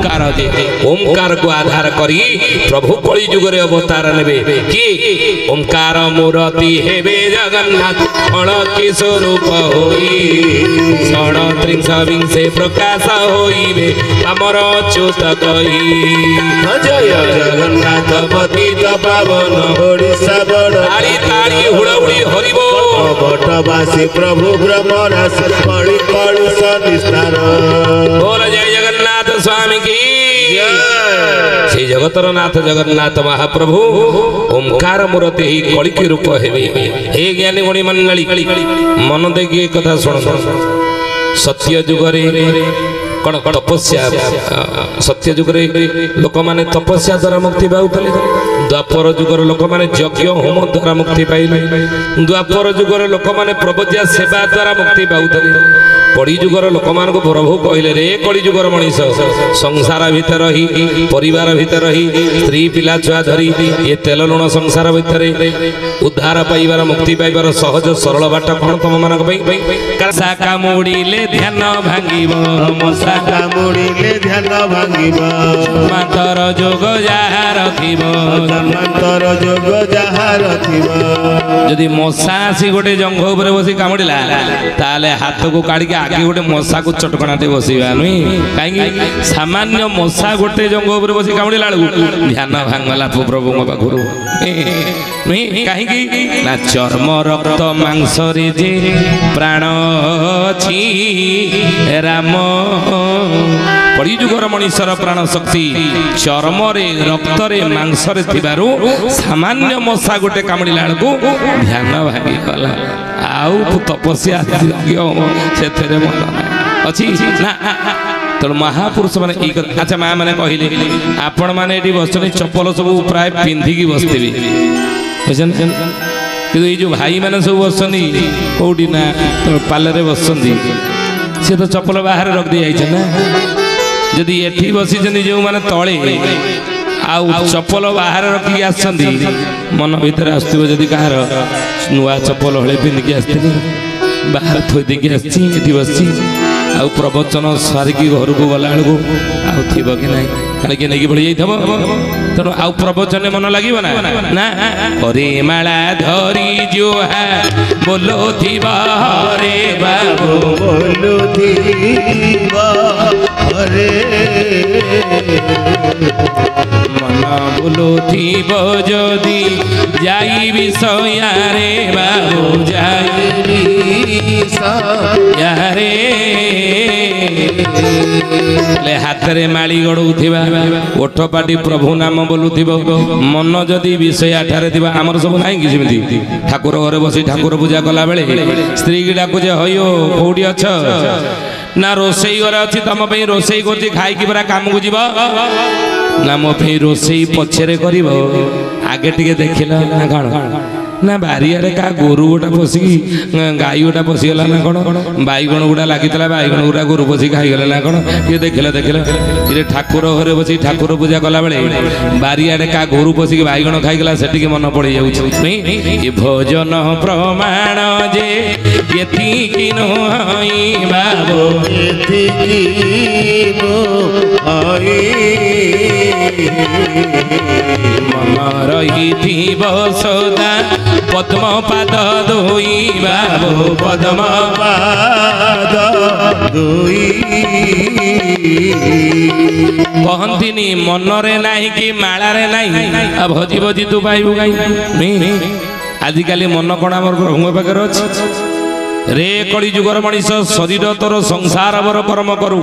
ओंकार जे ओंकार को आधार करी प्रभु कली जुग रे अवतार नेबे कि ओंकार मूर्ति हेबे जगन्नाथ फल की स्वरूप होई 37 प्रकाश होइबे हमर अच्युत कही जय जगन्नाथ पतित पावन ओडिशा बड़ ताली ताली हुड़हुड़ी हरिबो बटवासी प्रभु ब्रह्मरास पड़ी कलुष निस्तार बोल जय जगन्नाथ स्वामी की श्री जगतर नाथ जगन्नाथ महाप्रभु ओंकार मूर्ति ही कली के रूप हेबे हे ज्ञानी गुणी मंडली मन देखिए एक कथा सुन सत्य जुगरे कौन तपस्या सत्य जुगरे लोक माने तपस्या द्वारा मुक्ति पाउतले द्वापर जुगर लोक माने यज्ञ होम द्वारा मुक्ति पाइले द्वापर जुगर लोक माने प्रवज्ञा सेवा द्वारा मुक्ति पाउतले कली जुगर लोक मान को प्रभु कहले रे कली जुगर मनीष संसार भीतर ही परिवार भीतर ही स्त्री पिला छुआ धरी ये तेल लुण संसार भीतर उद्धार पाइबार मुक्ति पाइबार सहज सरल बाट कौन तुम मान काका मुड़िले ध्यान भांगिबो मसा मुड़िले ध्यान भांगिबो मातर जोग जाहार थिबो मातर जोग जाहार थिबो जदि मशा आसी गोटे जंघ ऊपर बसी कामुड़िला ताले हाथ को काढ़ी आगे गोटे मशा को चटकणाटे बसवा नुई कहीं सामान्य मशा गोटे जंघ ऊपर बसी कामुड़िला ध्यान भांगला प्रभु पाखु कहीं ना चर्म रक्त मांस रे जे प्राण अछि राम कलिजुगर मनीषर प्राण शक्ति चर्म रे रक्त रे मांस रे थिबारु सामान्य मशा गोटे कामुड़िला बेलू ध्यान भांगी गला आउ तपस्या से मन अच्छी ना तेणु महापुरुष मैंने अच्छा माँ मैंने कहले आपण मैंने बस चप्पल सब प्राय पिंधिकी बसते कि ये जो भाई मैंने सब बस कौटी ना पाले बस सी तो चप्पल बाहर रख दी जाए ना जदि एठी बसी जो मैंने तले आउ चप्पल बाहर रखिक आस मन भर आसो जदि कहार नुआ चप्पल हले पिंधिकी आसती बाहर थोई देकी आसी बसी आउ प्रवचन सारिकी घर को गला बेलू आउ थी कि ना कहीं किए नहीं पड़ी जाइए तेणु आउ प्रवचन मन लगे ना हरे माला धरी जुहा बोलो थीबा रे बाबू बोलो थीबा रे मन बोलो थीब जदि जाई विषया रे बाबू जाई विषया रे हाथ रे माली गड़ुवा ओठ पाटी प्रभु नाम बोलुथिबो मन जदि विषय ठारे थिबा हमर सब नाही कि सेमती ठाकुर घरे बसी ठाकुर पूजा कला बेले स्त्री की डाकुजे हयो कोठी अछ ना रोसई घर अछि तम पे रोसई करछि खाई कि बरा काम को जीव ना मो पे रोसई पछरे करिवो आगे टिके देखिला ना कण ना बारियारे का गोरु गोटा पशिकी गाई गोटा पशिगला ना कौन बैगण गुड़ा लगी बैगण गुड़ा गोरु पशिक खाईगला ना कौन ये देखला ये ठाकुर घरे बसी ठाकुर पूजा कला बेले बारियारे का गोरु पशिक बैगण खाईगला से मन पड़ जाए भोजन प्रमाण जे एतिकी नई बाबू मन रही सदा पद्म पाद दुई बाबू पद्म पाद दुई कहती मन रे नहीं कि माला रे नहीं भजी भजी तू पाइबू गाई आजिकाली मन कौन आम प्रभु पाखे अच्छी रे कली जुगर मनीष शरीर तोर संसार बर कर्म करू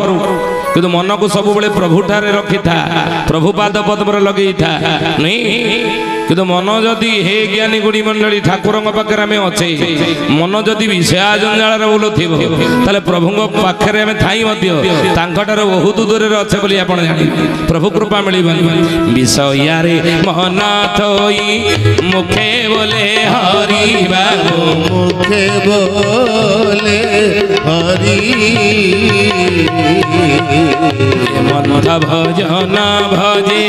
कि मन को सब बड़े प्रभु ठारे रखी था प्रभु पाद पद्म लगे था नहीं कि मन जदि हे ज्ञानी गुणी मंडली ठाकुर पाखे आम अच्छे मन जदि विषया जंजाल बोल थोड़े प्रभु पाखे थाई बहुत दूर अच्छे बोली आप जानी प्रभु कृपा मिल विषया मन थोई मुखे बोले हरि बाबू मुखे बोले हरि मन भजन भजे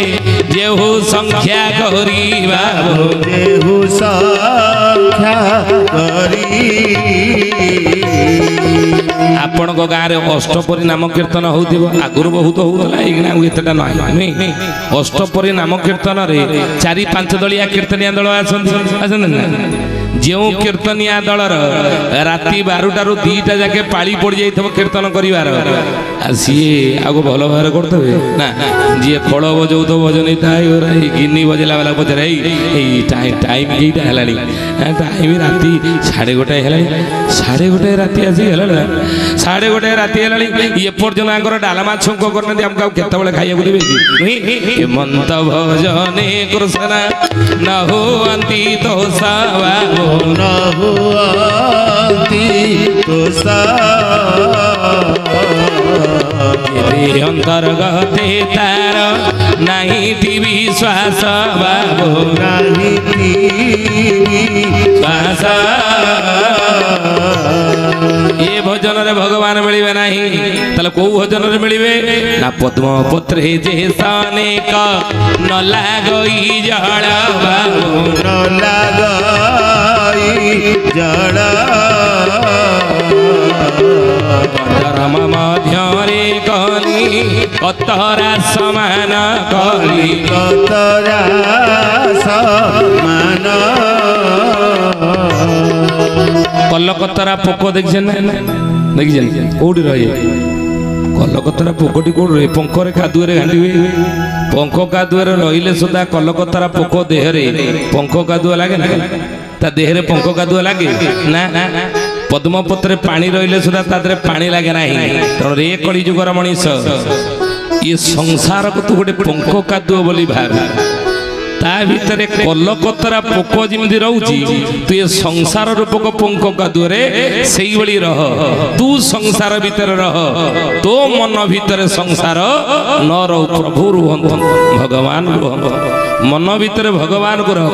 जेहु संख्या करिबा जेहु संख्या करी आपण को गाँव में अष्टपरी नाम कीर्तन होउथिबो आगुर बहुत होउला एगना एतटा नाही अष्टपरी नाम कीर्तन रे 4-5 दलिया कीर्तनिया दल आसन जो कीर्तनिया दलर राति 12 रू 2टा जाके पाली पड़ जाइथबो कीर्तन करिवार सी आगो भल भाव करते ना जी खड़ बजाऊ तो बजनीता गिनी बजेला वाला पचारे टाइम टाइम राति 1:30 राति आसी 1:30 राति ये पर्यटन आगर डालमा छुंक करना आमको केत खाइबा देवे कि मंत भजने कृष्ण न हुअंती तो न हुअंती तो अंतर्गते तार नहीं थी विश्वास बाबू नहीं थी विश्वास ये भजन रे भगवान मिलिबे नहीं तले को भजन रे मिलिबे ना पद्म पत्रे जेसाने का न लागई जड़ बाबू न लागई जड़ धर्म मध्यरे कली कतरा समान कली कतरा समान कलकतरा पोक देखिछन कौटी रही कलकतरा पोकटी कौट रही पंखरे कादुए घाटी पंख कादुए रहिले सुधा कलकतरा पोक देहरे पंख कादुआ लगे ना ता देहरे पंख कादुआ लगे ना पद्मपत्रे पानी रहिले सुधा तादरे पानी लगे ना तेणु रे कली जुगर मनीष ये संसार को तू गोटे पंख कादुआ बोली भाव ता भितरे कलकतरा पोक जिमि रहउची तू ये संसार रूपक पंख कादुरे सेई बली रह तू संसार भीतर रह तो मन भीतर संसार न रह प्रभु रुहंत भगवान मन भीतर भगवान को रह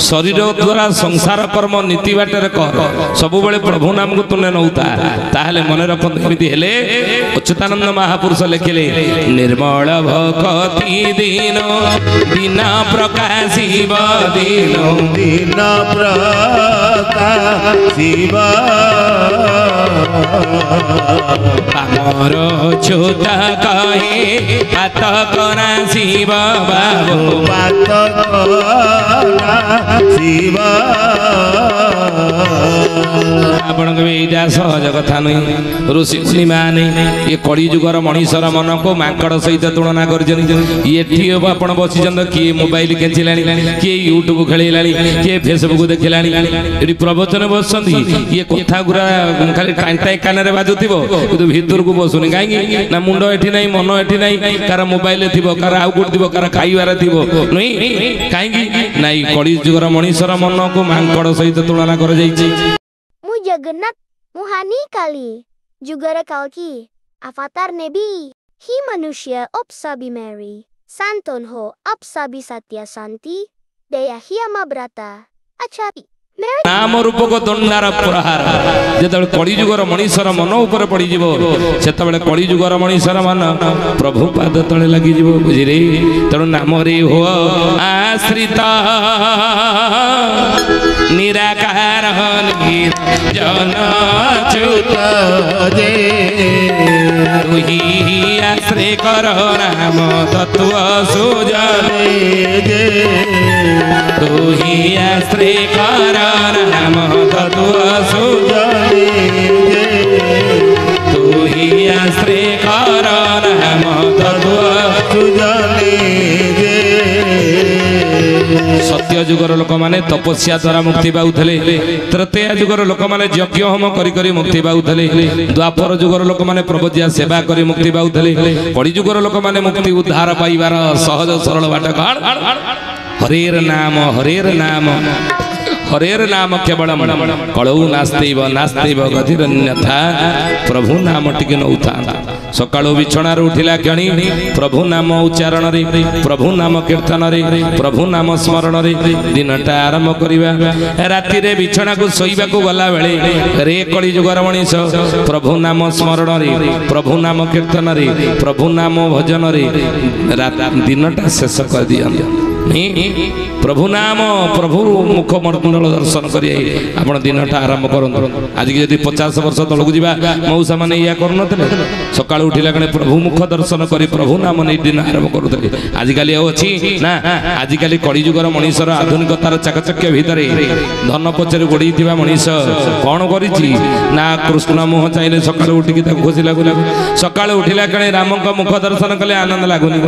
शरीर द्वारा संसार कर्म नीति बाटर कर सब बेले प्रभु नाम को तुने नौता ताहले मन रखत एमिति हेले अच्युतानंद महापुरुष लिखिले निर्मल भक्ति दीन बिना प्रकाशिब दीन दीन प्रकाशिब हमर छोटा कहे हाथ करा शिव बाबू बात शिव आपण एटा सहज कथा नुह ऋषि मुनि माने ये कली जुगर मनीषर मन को माकड़ सहित तुलना कर आप बसी किए मोबाइल केचिला किए यूट्यूब खेला किए फेसबुक देखला ये प्रवचन बस ये कथा गुरा खाली टाई कान बाजुव भीतर को बसुनी कहीं ना मुंड एटी ना मन एटी ना कार मोबाइल थी कार आउ कौट थी कार खाइबार थी नुई कहीं ना कली जुगर मनीषर मन को माकड़ सहित तुलना कर जगन्नाथ मुहानी काली जुगर कल्कि अवतार नेबी ही मनुष्य अपसाबी मेरी सांतन हो अपसाबी सत्य शांति दया ही अमा ब्राता अच्छा नाम रूपक दंडार प्रहार जेतबे कली जुगर मनीषर मन ऊपर पड़ी जीवो सेतबे कली जुगर मनीषर मन प्रभु पाद तले लागि जीवो बुझिरे तेणु नाम रे हो आश्रित निराकार निर्जन च्युत जे तुही आश्रय कर नाम तत्व सुजने जे तुही आश्रय कर नाम तत्व सुजने तू ही आश्रय कर नाम तत्व सुजने सत्य जुगर लोक माने तपस्या द्वारा मुक्ति पाउथले तृतीय जुगर लोक माने यज्ञ होम करी करी मुक्ति पाउथले द्वापर जुगर लोक माने प्रभुजिया सेवा करी मुक्ति पाउथले कली जुगर लोक माने मुक्ति उद्धार पाइबार सहज सरल बाट हरेर नाम हरेर नाम केवल कलौ नास्तेव नास्तेव गतिरन्यथा प्रभु नाम टिके नौथा ସକାଳୁ ବିଛଣାରୁ ଉଠିଲା କ୍ଷଣି ପ୍ରଭୁ ନାମ ଉଚ୍ଚାରଣରେ ପ୍ରଭୁ ନାମ କୀର୍ତ୍ତନରେ ପ୍ରଭୁ ନାମ ସ୍ମରଣରେ ଦିନଟା ଆରମ୍ଭ କରିବା। ରାତିରେ ବିଛଣାକୁ ଶୋଇବାକୁ ଗଲା ବେଳେ ରେ କଳି ଯୁଗର ମଣିଷ ପ୍ରଭୁ ନାମ ସ୍ମରଣରେ ପ୍ରଭୁ ନାମ କୀର୍ତ୍ତନରେ ପ୍ରଭୁ ନାମ ଭଜନରେ ଦିନଟା ଶେଷ କରିଦିଅନ୍ତି। ପ୍ରଭୁ ନାମ ପ୍ରଭୁ ମୁଖମଣ୍ଡଳ ଦର୍ଶନ କରି ଆପଣ ଦିନଟା ଆରମ୍ଭ କରନ୍ତୁ। ଆଜିକି ଯଦି 50 ବର୍ଷ ତଳକୁ ଯିବା ମଉସା ମାନେ ଏଇଆ କରୁନଥିଲେ, ସକାଳୁ ଉଠିଲା ବେଳେ ପ୍ରଭୁ ମୁଖ ଦର୍ଶନ କରି ପ୍ରଭୁ ନାମ ନେଇ ଦିନ ଆରମ୍ଭ କରୁଥିଲେ। ଆଜିକାଲି ଆଉ ଅଛି ନା? ଆଜିକାଲି କଳିଯୁଗର ମଣିଷର ଆଧୁନିକତାର ଚାକଚକ୍ୟ ଭିତରେ ଧନ ପଛରେ ଗୋଡ଼େଇଥିବା ମଣିଷ କଣ କରିଛି ନା କୃଷ୍ଣ ମୁହଁ ଚାହିଁଲେ ସକାଳୁ ଉଠିକି ତାକୁ ଖୁସି ଲାଗୁନି। ସକାଳୁ ଉଠିଲା କ୍ଷଣି ରାମଙ୍କ ମୁଖ ଦର୍ଶନ କଲେ ଆନନ୍ଦ ଲାଗୁନି।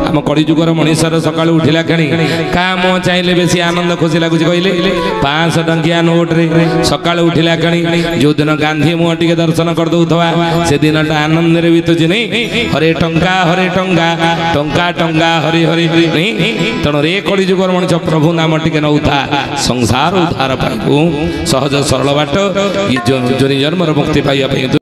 ଆମ କଳିଯୁଗର ମଣିଷର ସକାଳୁ ଉଠିଲା କ୍ଷଣି କାହା ମୁହଁ ଚାହିଁଲେ ବେଶୀ ଆନନ୍ଦ ଖୁସି ଲାଗୁଛି କହିଲେ? 500 ଟଙ୍କିଆ ନୋଟରେ ସକାଳୁ ଉଠିଲା କ୍ଷଣି ଯୋଉଦିନ ଗାନ୍ଧୀ ମୁହଁ ଟିକେ ଦର୍ଶନ କରିଦଉଥିବା ସେ ଦିନଟା ଆନନ୍ଦରେ ବିତୁଛି ନାଇଁ? ହରେ ଟଙ୍କା ଟଙ୍କା ଟଙ୍କା ହରି ହରି ନାଇଁ? ତେଣୁ ରେ କଳି ଯୁଗର ମଣିଷ ପ୍ରଭୁ ନାମ ଟିକେ ନଉଥା, ସଂସାର ଉଦ୍ଧାର ପାଇବୁ। ସହଜ ସରଳ ବାଟ ଜନ୍ମର ମୁକ୍ତି ପାଇବା ପାଇଁ।